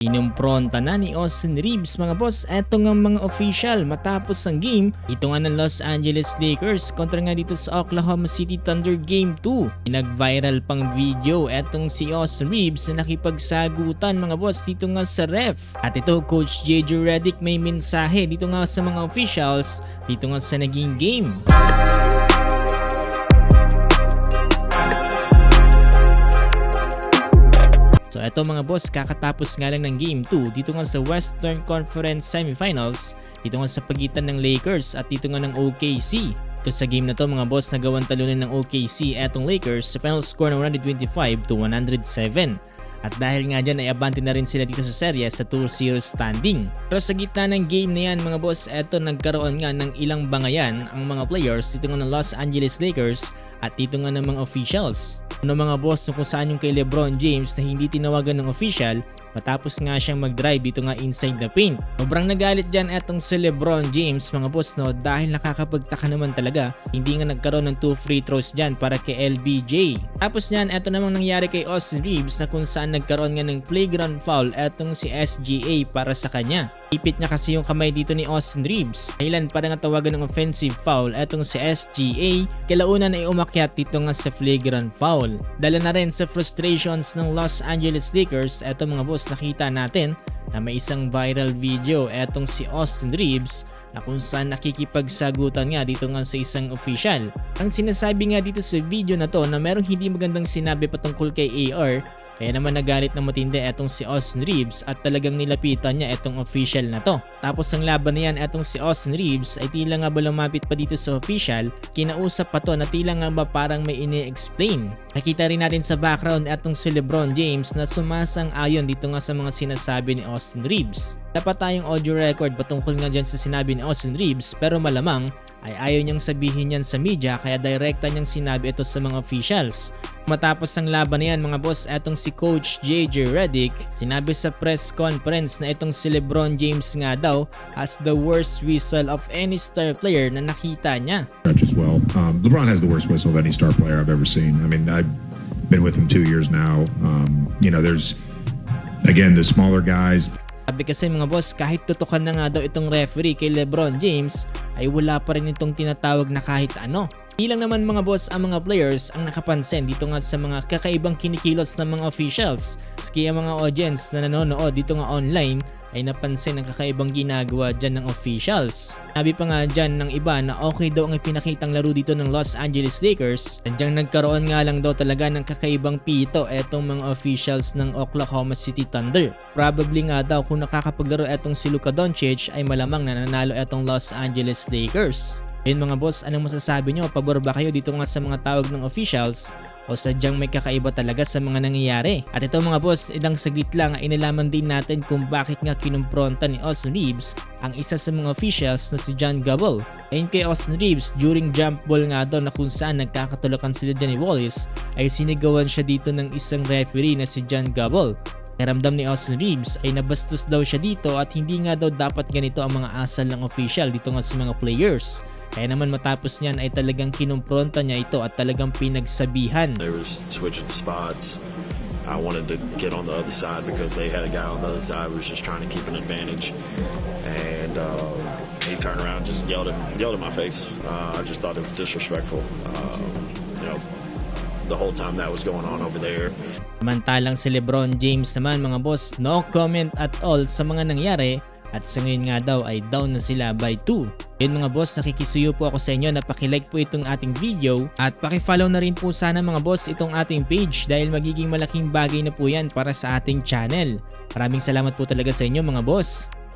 Inumpronta na ni Austin Reeves mga boss, eto nga mga official matapos ang game. Ito nga ng Los Angeles Lakers kontra nga dito sa Oklahoma City Thunder Game 2. Nag-viral pang video etong si Austin Reeves na nakipagsagutan mga boss dito nga sa ref. At ito Coach JJ Redick may mensahe dito nga sa mga officials dito nga sa naging game. So eto mga boss, kakatapos nga lang ng Game 2 dito nga sa Western Conference Semifinals dito nga sa pagitan ng Lakers at dito nga ng OKC. Ito sa game na to mga boss, nagawang talunan ng OKC etong Lakers sa final score ng 125-107. At dahil nga dyan ay abante na rin sila dito sa serye sa 2-0 standing. Pero sa gitna ng game na yan mga boss, eto nagkaroon nga ng ilang bangayan ang mga players dito nga ng Los Angeles Lakers at dito nga ng mga officials. Ano mga boss kung saan yung kay LeBron James na hindi tinawagan ng official matapos nga siyang mag-drive dito nga inside the paint. Sobrang nagalit dyan etong si LeBron James mga boss no, dahil nakakapagtaka naman talaga hindi nga nagkaroon ng 2 free throws dyan para kay LBJ. Tapos nyan eto namang nangyari kay Austin Reeves na kung saan nagkaroon nga ng flagrant foul etong si SGA para sa kanya. Ipit niya kasi yung kamay dito ni Austin Reeves. Kailan para nga tawagan ng offensive foul etong si SGA, kalaunan ay umakyat dito nga sa flagrant foul. Dala na rin sa frustrations ng Los Angeles Lakers, eto mga boss nakita natin na may isang viral video etong si Austin Reeves na kung saan nakikipagsagutan nga dito nga sa isang official. Ang sinasabi nga dito sa video na to na merong hindi magandang sinabi patungkol kay AR. Kaya naman nagalit na matindi etong si Austin Reeves at talagang nilapitan niya etong official na to. Tapos ang laban na yan etong si Austin Reeves ay tila nga ba lumapit pa dito sa official, kinausap pa to na tila nga ba parang may ini-explain. Nakita rin natin sa background etong si LeBron James na sumasang-ayon dito nga sa mga sinasabi ni Austin Reeves. Dapat tayong audio record patungkol nga dyan sa sinabi ni Austin Reeves pero malamang ay ayaw niyang sabihin yan sa media kaya direkta niyang sinabi ito sa mga officials. Matapos ang laban na yan mga boss, etong si Coach JJ Redick sinabi sa press conference na itong si LeBron James nga daw has the worst whistle of any star player na nakita niya. As well. LeBron has the worst whistle of any star player I've ever seen. I mean, I've been with him 2 years now. There's, again, the smaller guys. Sabi kasi mga boss, kahit tutukan na nga daw itong referee kay LeBron James, ay wala pa rin itong tinatawag na kahit ano. Hindi lang naman mga boss ang mga players ang nakapansin dito nga sa mga kakaibang kinikilos ng mga officials. Kaya mga audience na nanonood dito nga online ay napansin ang kakaibang ginagawa dyan ng officials. Sabi pa nga dyan ng iba na okay daw ang ipinakitang laro dito ng Los Angeles Lakers. Andyang nagkaroon nga lang daw talaga ng kakaibang pito etong mga officials ng Oklahoma City Thunder. Probably nga daw kung nakakapaglaro etong si Luka Doncic ay malamang nananalo etong Los Angeles Lakers. Ayun mga boss, anong masasabi nyo? Pabor ba kayo dito nga sa mga tawag ng officials o sadyang may kakaiba talaga sa mga nangyayari? At ito mga boss, ilang saglit lang ay inalaman din natin kung bakit nga kinumpronta ni Austin Reeves ang isa sa mga officials na si John Gobble. Ayun kay Austin Reeves, during jump ball nga daw na kung saan nagkakatulakan sila Johnny Wallace ay sinigawan siya dito ng isang referee na si John Gobble. Karamdam ni Austin Reeves ay nabastos daw siya dito at hindi nga daw dapat ganito ang mga asal ng official dito nga sa mga players. Kaya naman matapos niyan ay talagang kinumpronta niya ito at talagang pinagsabihan. They were switching spots. I wanted to get on the other side because they had a guy on the other side who was just trying to keep an advantage. And he turned around and just yelled at my face. I just thought it was disrespectful. The whole time that was going on over there. Samantalang si LeBron James naman mga boss, no comment at all sa mga nangyari at sa ngayon nga daw ay down na sila by 2. Yun mga boss, nakikisuyo po ako sa inyo na pakilike po itong ating video at pakifollow na rin po sana mga boss itong ating page dahil magiging malaking bagay na po yan para sa ating channel. Maraming salamat po talaga sa inyo mga boss.